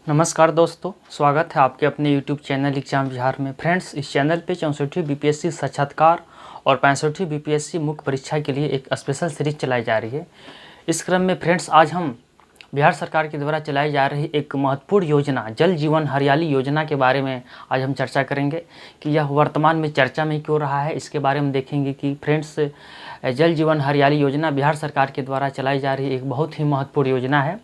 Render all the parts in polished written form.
नमस्कार दोस्तों, स्वागत है आपके अपने YouTube चैनल एग्जाम बिहार में। फ्रेंड्स, इस चैनल पे 64वीं बीपीएससी साक्षात्कार और 65वीं बीपीएससी मुख्य परीक्षा के लिए एक स्पेशल सीरीज चलाई जा रही है। इस क्रम में फ्रेंड्स, आज हम बिहार सरकार के द्वारा चलाई जा रही एक महत्वपूर्ण योजना जल जीवन हरियाली योजना के बारे में आज हम चर्चा करेंगे कि यह वर्तमान में चर्चा में क्यों रहा है। इसके बारे में देखेंगे कि फ्रेंड्स, जल जीवन हरियाली योजना बिहार सरकार के द्वारा चलाई जा रही एक बहुत ही महत्वपूर्ण योजना है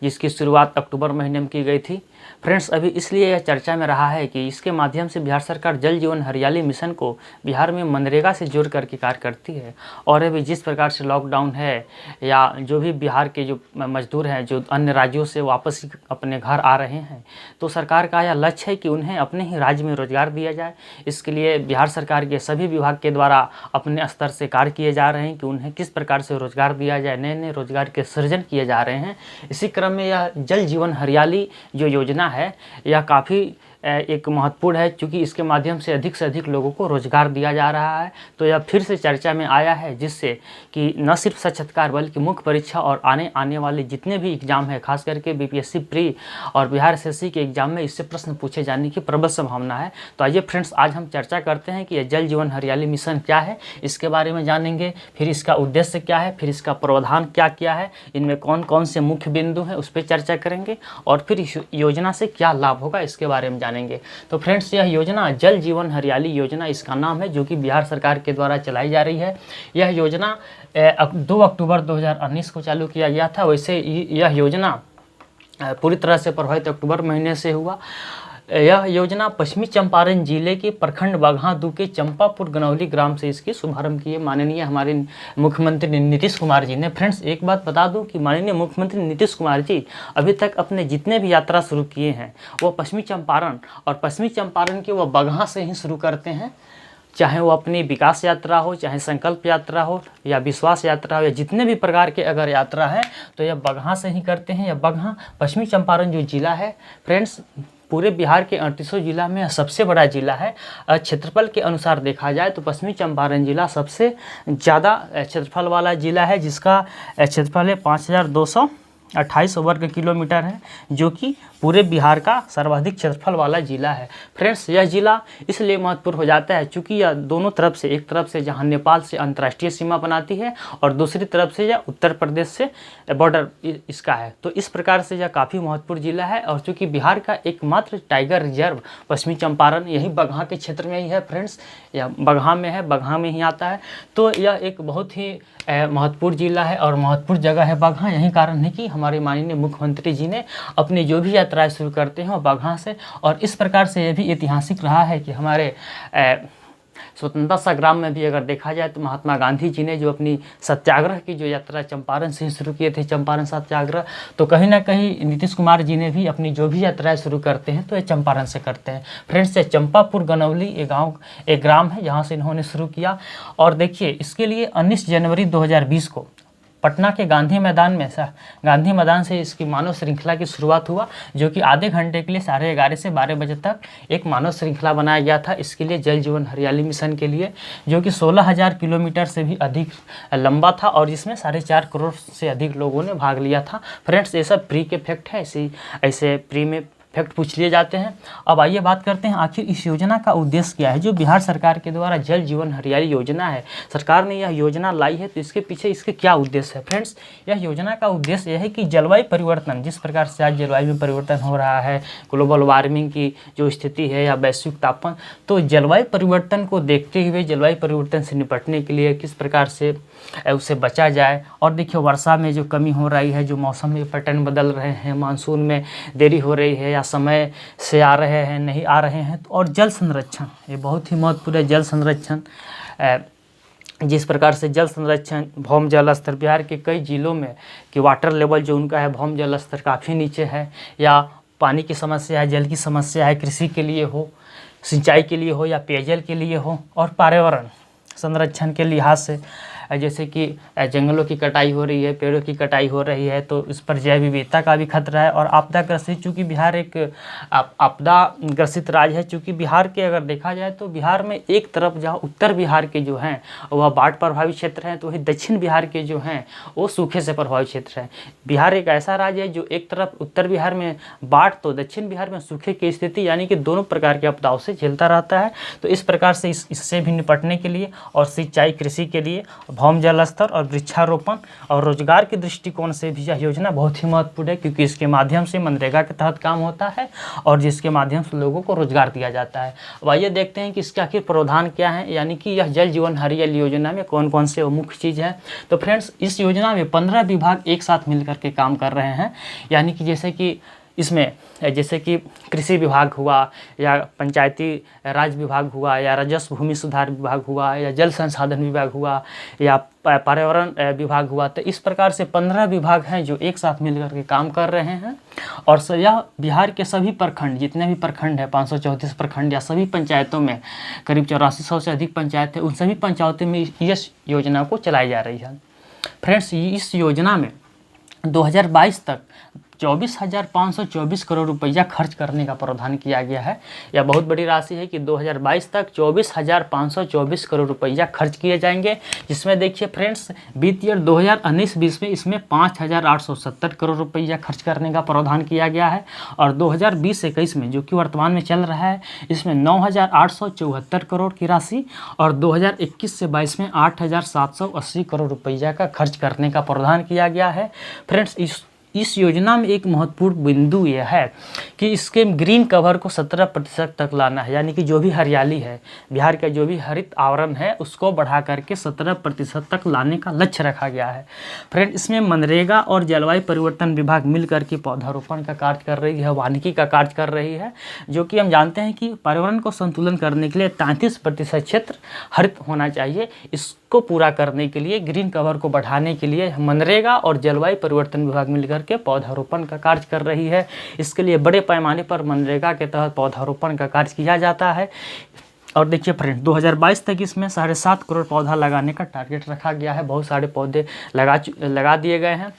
जिसकी शुरुआत अक्टूबर महीने में की गई थी। फ्रेंड्स, अभी इसलिए यह चर्चा में रहा है कि इसके माध्यम से बिहार सरकार जल जीवन हरियाली मिशन को बिहार में मनरेगा से जोड़ करके कार्य करती है। और अभी जिस प्रकार से लॉकडाउन है या जो भी बिहार के जो मजदूर हैं जो अन्य राज्यों से वापस अपने घर आ रहे हैं, तो सरकार का यह लक्ष्य है कि उन्हें अपने ही राज्य में रोजगार दिया जाए। इसके लिए बिहार सरकार के सभी विभाग के द्वारा अपने स्तर से कार्य किए जा रहे हैं कि उन्हें किस प्रकार से रोजगार दिया जाए, नए नए रोजगार के सृजन किए जा रहे हैं। इसी क्रम में यह जल जीवन हरियाली जो योजना है यह काफ़ी एक महत्वपूर्ण है, क्योंकि इसके माध्यम से अधिक लोगों को रोजगार दिया जा रहा है। तो यह फिर से चर्चा में आया है, जिससे कि न सिर्फ साक्षात्कार बल्कि मुख्य परीक्षा और आने वाले जितने भी एग्जाम है, खास करके बीपीएससी प्री और बिहार एसएससी के एग्जाम में इससे प्रश्न पूछे जाने की प्रबल संभावना है। तो आइए फ्रेंड्स, आज हम चर्चा करते हैं कि यह जल जीवन हरियाली मिशन क्या है, इसके बारे में जानेंगे। फिर इसका उद्देश्य क्या है, फिर इसका प्रावधान क्या है, इनमें कौन कौन से मुख्य बिंदु हैं उस पर चर्चा करेंगे, और फिर इस योजना से क्या लाभ होगा इसके बारे में जानेंगे। तो फ्रेंड्स, यह योजना जल जीवन हरियाली योजना इसका नाम है, जो कि बिहार सरकार के द्वारा चलाई जा रही है। यह योजना 2 अक्टूबर 2019 को चालू किया गया था। वैसे यह योजना पूरी तरह से प्रभावित अक्टूबर महीने से हुआ। यह योजना पश्चिमी चंपारण जिले के प्रखंड बगहा-2 के चंपापुर गनौली ग्राम से इसकी शुभारंभ किए माननीय हमारे मुख्यमंत्री नीतीश कुमार जी ने। फ्रेंड्स, एक बात बता दूं कि माननीय मुख्यमंत्री नीतीश कुमार जी अभी तक अपने जितने भी यात्रा शुरू किए हैं वो पश्चिमी चंपारण के वो बगहा से ही शुरू करते हैं। चाहे वो अपनी विकास यात्रा हो, चाहे संकल्प यात्रा हो या विश्वास यात्रा हो, या जितने भी प्रकार के अगर यात्रा है तो यह बगहा से ही करते हैं। यह बगहा पश्चिमी चंपारण जो जिला है फ्रेंड्स, पूरे बिहार के 38 जिला में सबसे बड़ा जिला है। क्षेत्रफल के अनुसार देखा जाए तो पश्चिमी चंपारण जिला सबसे ज़्यादा क्षेत्रफल वाला जिला है, जिसका क्षेत्रफल है 5228 वर्ग किलोमीटर है, जो कि पूरे बिहार का सर्वाधिक क्षेत्रफल वाला जिला है। फ्रेंड्स, यह जिला इसलिए महत्वपूर्ण हो जाता है क्योंकि यह दोनों तरफ से, एक तरफ से जहां नेपाल से अंतर्राष्ट्रीय सीमा बनाती है और दूसरी तरफ से यह उत्तर प्रदेश से बॉर्डर इसका है। तो इस प्रकार से यह काफ़ी महत्वपूर्ण जिला है। और चूँकि बिहार का एकमात्र टाइगर रिजर्व पश्चिमी चंपारण यही बगहा के क्षेत्र में ही है फ्रेंड्स, यह बगहा में है, बगहा में ही आता है। तो यह एक बहुत ही महत्वपूर्ण जिला है और महत्वपूर्ण जगह है बगहा। यही कारण है कि हमारे माननीय मुख्यमंत्री जी ने अपनी जो भी यात्राएं शुरू करते हैं वो बगहा से। और इस प्रकार से यह भी ऐतिहासिक रहा है कि हमारे स्वतंत्रता संग्राम में भी अगर देखा जाए तो महात्मा गांधी जी ने जो अपनी सत्याग्रह की जो यात्रा चंपारण से शुरू किए थे, चंपारण सत्याग्रह, तो कहीं ना कहीं नीतीश कुमार जी ने भी अपनी जो भी यात्राएं शुरू करते हैं तो ये चंपारण से करते हैं। फ्रेंड्स, ये चंपापुर गनौली एक ग्राम है जहाँ से इन्होंने शुरू किया। और देखिए, इसके लिए 19 जनवरी 2020 को पटना के गांधी मैदान से इसकी मानव श्रृंखला की शुरुआत हुआ, जो कि आधे घंटे के लिए 11:30 से 12 बजे तक एक मानव श्रृंखला बनाया गया था इसके लिए, जल जीवन हरियाली मिशन के लिए, जो कि 16,000 किलोमीटर से भी अधिक लंबा था और जिसमें 4.5 करोड़ से अधिक लोगों ने भाग लिया था। फ्रेंड्स, ये सब प्री के फैक्ट है, ऐसे प्री में फैक्ट पूछ लिए जाते हैं। अब आइए बात करते हैं आखिर इस योजना का उद्देश्य क्या है। जो बिहार सरकार के द्वारा जल जीवन हरियाली योजना है, सरकार ने यह योजना लाई है, तो इसके पीछे इसके क्या उद्देश्य है। फ्रेंड्स, यह योजना का उद्देश्य यह है कि जलवायु परिवर्तन, जिस प्रकार से आज जलवायु में परिवर्तन हो रहा है, ग्लोबल वार्मिंग की जो स्थिति है या वैश्विक तापमान, तो जलवायु परिवर्तन को देखते हुए जलवायु परिवर्तन से निपटने के लिए किस प्रकार से उससे बचा जाए। और देखिए, वर्षा में जो कमी हो रही है, जो मौसम में पैटर्न बदल रहे हैं, मानसून में देरी हो रही है या समय से आ रहे हैं, नहीं आ रहे हैं, और जल संरक्षण, ये बहुत ही महत्वपूर्ण है। जल संरक्षण, जिस प्रकार से जल संरक्षण, भौम जल स्तर, बिहार के कई जिलों में कि वाटर लेवल जो उनका है, भौम जल स्तर काफ़ी नीचे है, या पानी की समस्या है, जल की समस्या है, कृषि के लिए हो, सिंचाई के लिए हो या पेयजल के लिए हो, और पर्यावरण संरक्षण के लिहाज से जैसे कि जंगलों की कटाई हो रही है, पेड़ों की कटाई हो रही है, तो इस पर जैव विविधता का भी खतरा है। और आपदा ग्रसित, चूँकि बिहार एक आपदा ग्रसित राज्य है, चूँकि बिहार के अगर देखा जाए तो बिहार में एक तरफ जहाँ उत्तर बिहार के जो हैं वह बाढ़ प्रभावित क्षेत्र हैं, तो वही दक्षिण बिहार के जो हैं वो सूखे से प्रभावित क्षेत्र हैं। बिहार एक ऐसा राज्य है जो एक तरफ उत्तर बिहार में बाढ़ तो दक्षिण बिहार में सूखे की स्थिति, यानी कि दोनों प्रकार के आपदाओं से झेलता रहता है। तो इस प्रकार से इससे भी निपटने के लिए और सिंचाई, कृषि के लिए, भौम जल स्तर और वृक्षारोपण और रोजगार के दृष्टिकोण से भी यह योजना बहुत ही महत्वपूर्ण है, क्योंकि इसके माध्यम से मनरेगा के तहत काम होता है और जिसके माध्यम से लोगों को रोजगार दिया जाता है। अब आइए देखते हैं कि इसके आखिर प्रावधान क्या है, यानी कि यह जल जीवन हरियाली योजना में कौन कौन से मुख्य चीज़ हैं। तो फ्रेंड्स, इस योजना में 15 विभाग एक साथ मिलकर के काम कर रहे हैं, यानी कि जैसे कि इसमें जैसे कि कृषि विभाग हुआ, या पंचायती राज विभाग हुआ, या राजस्व भूमि सुधार विभाग हुआ, या जल संसाधन विभाग हुआ, या पर्यावरण विभाग हुआ। तो इस प्रकार से 15 विभाग हैं जो एक साथ मिलकर के काम कर रहे हैं। और यह बिहार के सभी प्रखंड, जितने भी प्रखंड है, 534 प्रखंड या सभी पंचायतों में करीब 8400 से अधिक पंचायत है, उन सभी पंचायतों में इस योजना को चलाई जा रही है। फ्रेंड्स, इस योजना में 2022 तक 24,524 करोड़ रुपया खर्च करने का प्रावधान किया गया है। यह बहुत बड़ी राशि है कि 2022 तक 24,524 करोड़ रुपया खर्च किए जाएंगे, जिसमें देखिए फ्रेंड्स, वित्तीय ईयर 2019-20 में इसमें 5,870 करोड़ रुपया खर्च करने का प्रावधान किया गया है। और 2020-21 में, जो कि वर्तमान में चल रहा है, इसमें 9,874 करोड़ की राशि, और 2021 से 22 में 8,780 करोड़ रुपया का खर्च करने का प्रावधान किया गया है। फ्रेंड्स, इस योजना में एक महत्वपूर्ण बिंदु यह है कि इसके ग्रीन कवर को 17% तक लाना है, यानी कि जो भी हरियाली है, बिहार का जो भी हरित आवरण है, उसको बढ़ा करके 17% तक लाने का लक्ष्य रखा गया है। फ्रेंड, इसमें मनरेगा और जलवायु परिवर्तन विभाग मिलकर के पौधारोपण का कार्य कर रही है, वानिकी का कार्य कर रही है, जो कि हम जानते हैं कि पर्यावरण को संतुलन करने के लिए 33% क्षेत्र हरित होना चाहिए। इसको पूरा करने के लिए, ग्रीन कवर को बढ़ाने के लिए मनरेगा और जलवायु परिवर्तन विभाग मिलकर के पौधारोपण का कार्य कर रही है। इसके लिए बड़े पैमाने पर मनरेगा के तहत पौधारोपण का कार्य किया जाता है। और देखिए फ्रेंड, 2022 तक इसमें 7.5 करोड़ पौधा लगाने का टारगेट रखा गया है। बहुत सारे पौधे लगा दिए गए हैं।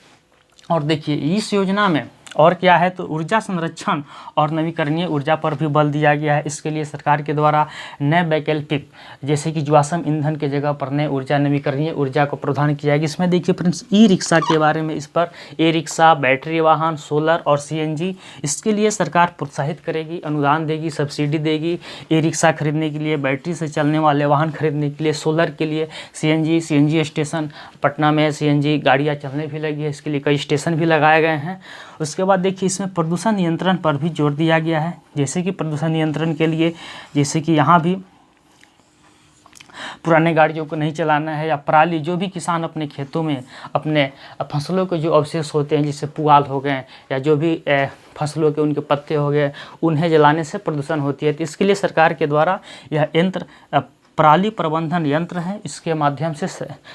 और देखिए, इस योजना में और क्या है, तो ऊर्जा संरक्षण और नवीकरणीय ऊर्जा पर भी बल दिया गया है। इसके लिए सरकार के द्वारा नए वैकल्पिक, जैसे कि जीवाश्म ईंधन के जगह पर नए ऊर्जा, नवीकरणीय ऊर्जा को प्रदान किया जाएगा। इसमें देखिए फ्रेंड्स, ई रिक्शा के बारे में, इस पर ई रिक्शा, बैटरी वाहन, सोलर और सीएनजी, इसके लिए सरकार प्रोत्साहित करेगी, अनुदान देगी, सब्सिडी देगी। ई रिक्शा खरीदने के लिए, बैटरी से चलने वाले वाहन खरीदने के लिए, सोलर के लिए सीएनजी स्टेशन, पटना में सीएनजी गाड़ियाँ चलने भी लगी है, इसके लिए कई स्टेशन भी लगाए गए हैं। उसके बाद देखिए, इसमें प्रदूषण नियंत्रण पर भी जोर दिया गया है। जैसे कि प्रदूषण नियंत्रण के लिए, जैसे कि यहाँ भी पुराने गाड़ियों को नहीं चलाना है, या पराली, जो भी किसान अपने खेतों में अपने फसलों के जो अवशेष होते हैं, जैसे पुआल हो गए या जो भी फसलों के उनके पत्ते हो गए, उन्हें जलाने से प्रदूषण होती है। तो इसके लिए सरकार के द्वारा यह यंत्र, पराली प्रबंधन यंत्र है, इसके माध्यम से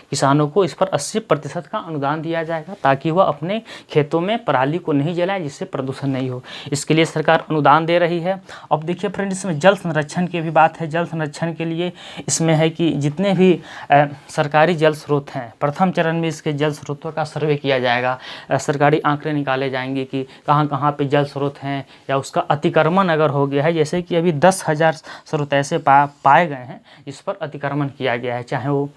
किसानों को इस पर 80% का अनुदान दिया जाएगा, ताकि वह अपने खेतों में पराली को नहीं जलाएं, जिससे प्रदूषण नहीं हो। इसके लिए सरकार अनुदान दे रही है। अब देखिए फ्रेंड, इसमें जल संरक्षण की भी बात है। जल संरक्षण के लिए इसमें है कि जितने भी सरकारी जल स्रोत हैं, प्रथम चरण में इसके जल स्रोतों का सर्वे किया जाएगा। सरकारी आंकड़े निकाले जाएंगे कि कहाँ कहाँ पे जल स्रोत हैं, या उसका अतिक्रमण अगर हो गया है, जैसे कि अभी 10,000 स्रोत ऐसे पाए गए हैं इस पर अतिक्रमण किया गया है, चाहे वो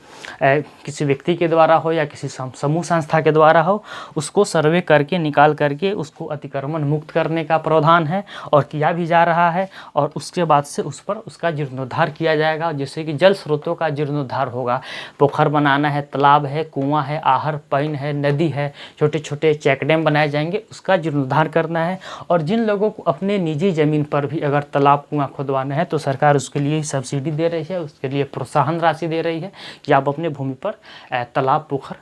किसी व्यक्ति के द्वारा हो या किसी समूह संस्था के द्वारा हो, उसको सर्वे करके निकाल करके उसको अतिक्रमण मुक्त करने का प्रावधान है और किया भी जा रहा है। और उसके बाद से उस पर उसका जीर्णोद्धार किया जाएगा, जिससे कि जल स्रोतों का जीर्णोद्धार होगा। पोखर बनाना है, तालाब है, कुआं है, आहर पईन है, नदी है, छोटे छोटे चेक डैम बनाए जाएंगे, उसका जीर्णोद्धार करना है। और जिन लोगों को अपने निजी ज़मीन पर भी अगर तालाब कुआं खुदवाना है, तो सरकार उसके लिए सब्सिडी दे रही है, उसके लिए प्रोत्साहन राशि दे रही है कि आप अपने भूमि पर तालाब पोखर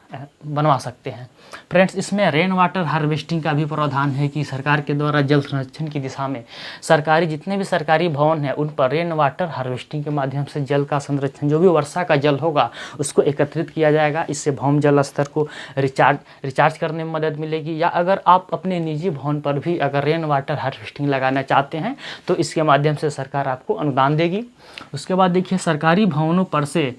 बनवा सकते हैं। फ्रेंड्स, इसमें रेन वाटर हार्वेस्टिंग का भी प्रावधान है कि सरकार के द्वारा जल संरक्षण की दिशा में सरकारी, जितने भी सरकारी भवन हैं, उन पर रेन वाटर हार्वेस्टिंग के माध्यम से जल का संरक्षण, जो भी वर्षा का जल होगा उसको एकत्रित किया जाएगा। इससे भौम जल स्तर को रिचार्ज करने में मदद मिलेगी। या अगर आप अपने निजी भवन पर भी अगर रेन वाटर हार्वेस्टिंग लगाना चाहते हैं, तो इसके माध्यम से सरकार आपको अनुदान देगी। उसके बाद देखिए, सरकारी भवनों पर से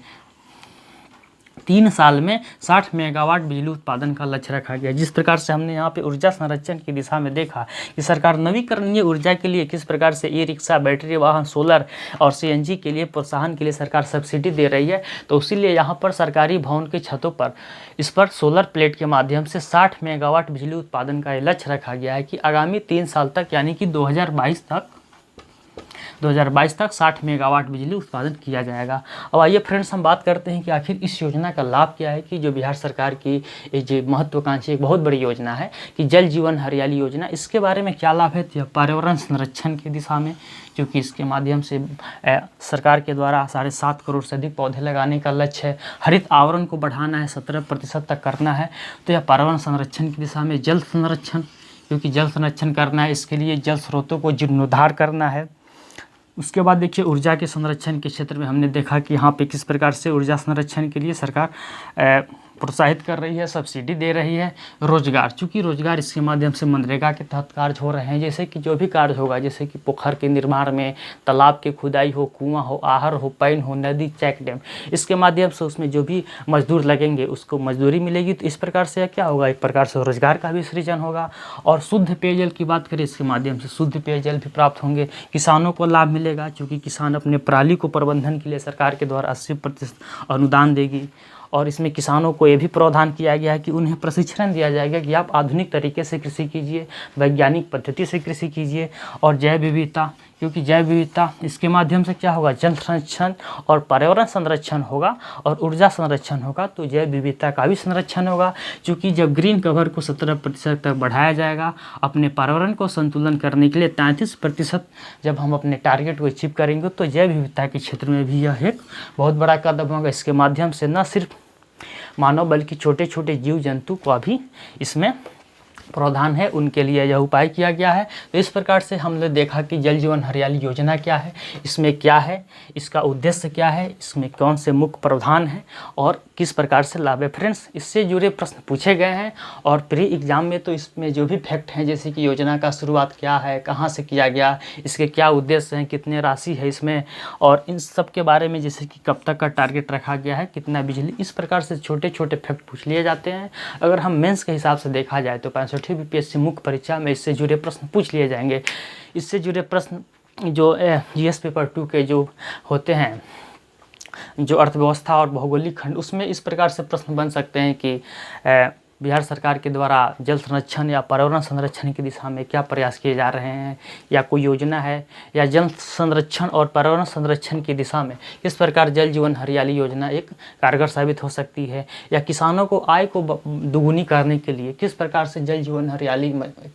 3 साल में 60 मेगावाट बिजली उत्पादन का लक्ष्य रखा गया। जिस प्रकार से हमने यहाँ पे ऊर्जा संरक्षण की दिशा में देखा कि सरकार नवीकरणीय ऊर्जा के लिए किस प्रकार से ई रिक्शा, बैटरी वाहन, सोलर और सीएनजी के लिए प्रोत्साहन के लिए सरकार सब्सिडी दे रही है, तो इसीलिए यहाँ पर सरकारी भवन के छतों पर इस पर सोलर प्लेट के माध्यम से 60 मेगावाट बिजली उत्पादन का लक्ष्य रखा गया है कि आगामी 3 साल तक यानी कि 2022 तक 60 मेगावाट बिजली उत्पादन किया जाएगा। अब आइए फ्रेंड्स हम बात करते हैं कि आखिर इस योजना का लाभ क्या है कि जो बिहार सरकार की जो महत्वाकांक्षी एक बहुत बड़ी योजना है कि जल जीवन हरियाली योजना, इसके बारे में क्या लाभ है। तो पर्यावरण संरक्षण की दिशा में, क्योंकि इसके माध्यम से सरकार के द्वारा 7.5 करोड़ से अधिक पौधे लगाने का लक्ष्य है। हरित आवरण को बढ़ाना है, 17% तक करना है। तो यह पर्यावरण संरक्षण की दिशा में जल संरक्षण, क्योंकि जल संरक्षण करना है, इसके लिए जल स्रोतों को जीर्णोद्धार करना है। उसके बाद देखिए ऊर्जा के संरक्षण के क्षेत्र में हमने देखा कि यहाँ पे किस प्रकार से ऊर्जा संरक्षण के लिए सरकार प्रोत्साहित कर रही है, सब्सिडी दे रही है। रोजगार, चूँकि रोजगार इसके माध्यम से मनरेगा के तहत कार्य हो रहे हैं, जैसे कि जो भी कार्य होगा, जैसे कि पोखर के निर्माण में, तालाब की खुदाई हो, कुआं हो, आहर हो, पैन हो, नदी, चेक डैम, इसके माध्यम से उसमें जो भी मजदूर लगेंगे उसको मजदूरी मिलेगी। तो इस प्रकार से क्या होगा, एक प्रकार से रोजगार का भी सृजन होगा। और शुद्ध पेयजल की बात करें, इसके माध्यम से शुद्ध पेयजल भी प्राप्त होंगे, किसानों को लाभ मिलेगा, क्योंकि किसान अपने पराली को प्रबंधन के लिए सरकार के द्वारा 80% अनुदान देगी। और इसमें किसानों को ये भी प्रावधान किया गया है कि उन्हें प्रशिक्षण दिया जाएगा कि आप आधुनिक तरीके से कृषि कीजिए, वैज्ञानिक पद्धति से कृषि कीजिए। और जैव विविधता, क्योंकि जैव विविधता इसके माध्यम से क्या होगा, जल संरक्षण और पर्यावरण संरक्षण होगा और ऊर्जा संरक्षण होगा, तो जैव विविधता का भी संरक्षण होगा। क्योंकि जब ग्रीन कवर को 17% तक बढ़ाया जाएगा, अपने पर्यावरण को संतुलन करने के लिए 33% जब हम अपने टारगेट को अचीव करेंगे, तो जैव विविधता के क्षेत्र में भी यह एक बहुत बड़ा कदम होगा। इसके माध्यम से न सिर्फ मानव बल्कि छोटे छोटे जीव जंतु का भी इसमें प्रावधान है, उनके लिए यह उपाय किया गया है। तो इस प्रकार से हमने देखा कि जल जीवन हरियाली योजना क्या है, इसमें क्या है, इसका उद्देश्य क्या है, इसमें कौन से मुख्य प्रावधान हैं और किस प्रकार से लाभ है। फ्रेंड्स, इससे जुड़े प्रश्न पूछे गए हैं और प्री एग्जाम में तो इसमें जो भी फैक्ट हैं, जैसे कि योजना का शुरुआत क्या है, कहाँ से किया गया, इसके क्या उद्देश्य हैं, कितने राशि है इसमें, और इन सब के बारे में, जैसे कि कब तक का टारगेट रखा गया है, कितना बिजली, इस प्रकार से छोटे छोटे फैक्ट पूछ लिए जाते हैं। अगर हम मेंस के हिसाब से देखा जाए तो 65वीं बीपीएससी मुख्य परीक्षा में इससे जुड़े प्रश्न पूछ लिए जाएंगे। इससे जुड़े प्रश्न जो जीएस पेपर 2 के जो होते हैं, जो अर्थव्यवस्था और भौगोलिक खंड, उसमें इस प्रकार से प्रश्न बन सकते हैं कि बिहार सरकार के द्वारा जल संरक्षण या पर्यावरण संरक्षण की दिशा में क्या प्रयास किए जा रहे हैं, या कोई योजना है, या जल संरक्षण और पर्यावरण संरक्षण की दिशा में किस प्रकार जल जीवन हरियाली योजना एक कारगर साबित हो सकती है, या किसानों को आय को दुगुनी करने के लिए किस प्रकार से जल जीवन हरियाली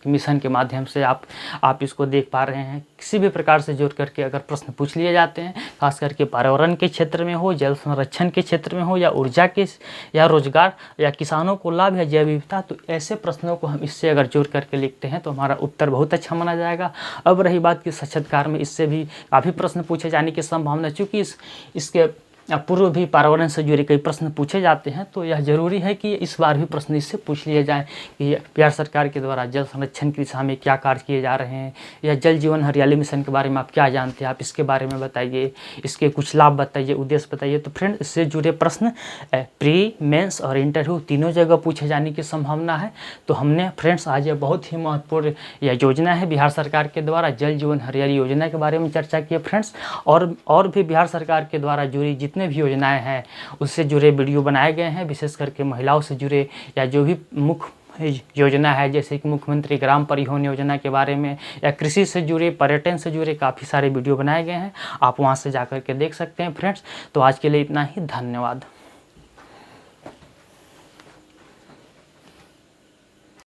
मिशन के माध्यम से आप इसको देख पा रहे हैं। किसी भी प्रकार से जोड़ करके अगर प्रश्न पूछ लिए जाते हैं, खास करके पर्यावरण के क्षेत्र में हो, जल संरक्षण के क्षेत्र में हो, या ऊर्जा के, या रोजगार, या किसानों को लाभ, या जैव विविधता, तो ऐसे प्रश्नों को हम इससे अगर जोड़ करके लिखते हैं तो हमारा उत्तर बहुत अच्छा माना जाएगा। अब रही बात कि साक्षात्कार में इससे भी काफ़ी प्रश्न पूछे जाने की संभावना, चूँकि इसके पूर्व भी पर्यावरण से जुड़े कई प्रश्न पूछे जाते हैं, तो यह जरूरी है कि इस बार भी प्रश्न इससे पूछ लिए जाएं कि बिहार सरकार के द्वारा जल संरक्षण की दिशा में क्या कार्य किए जा रहे हैं, या जल जीवन हरियाली मिशन के बारे में आप क्या जानते हैं, आप इसके बारे में बताइए, इसके कुछ लाभ बताइए, उद्देश्य बताइए। तो फ्रेंड, इससे जुड़े प्रश्न प्री, मेंस और इंटरव्यू तीनों जगह पूछे जाने की संभावना है। तो हमने फ्रेंड्स आज यह बहुत ही महत्वपूर्ण यह योजना है बिहार सरकार के द्वारा जल जीवन हरियाली योजना के बारे में चर्चा की है फ्रेंड्स। और भी बिहार सरकार के द्वारा जुड़ी जितने भी योजनाएं हैं उससे जुड़े वीडियो बनाए गए हैं, विशेष करके महिलाओं से जुड़े या जो भी मुख्य योजना है, जैसे कि मुख्यमंत्री ग्राम परिवहन योजना के बारे में, या कृषि से जुड़े, पर्यटन से जुड़े काफ़ी सारे वीडियो बनाए गए हैं, आप वहां से जाकर के देख सकते हैं फ्रेंड्स। तो आज के लिए इतना ही, धन्यवाद।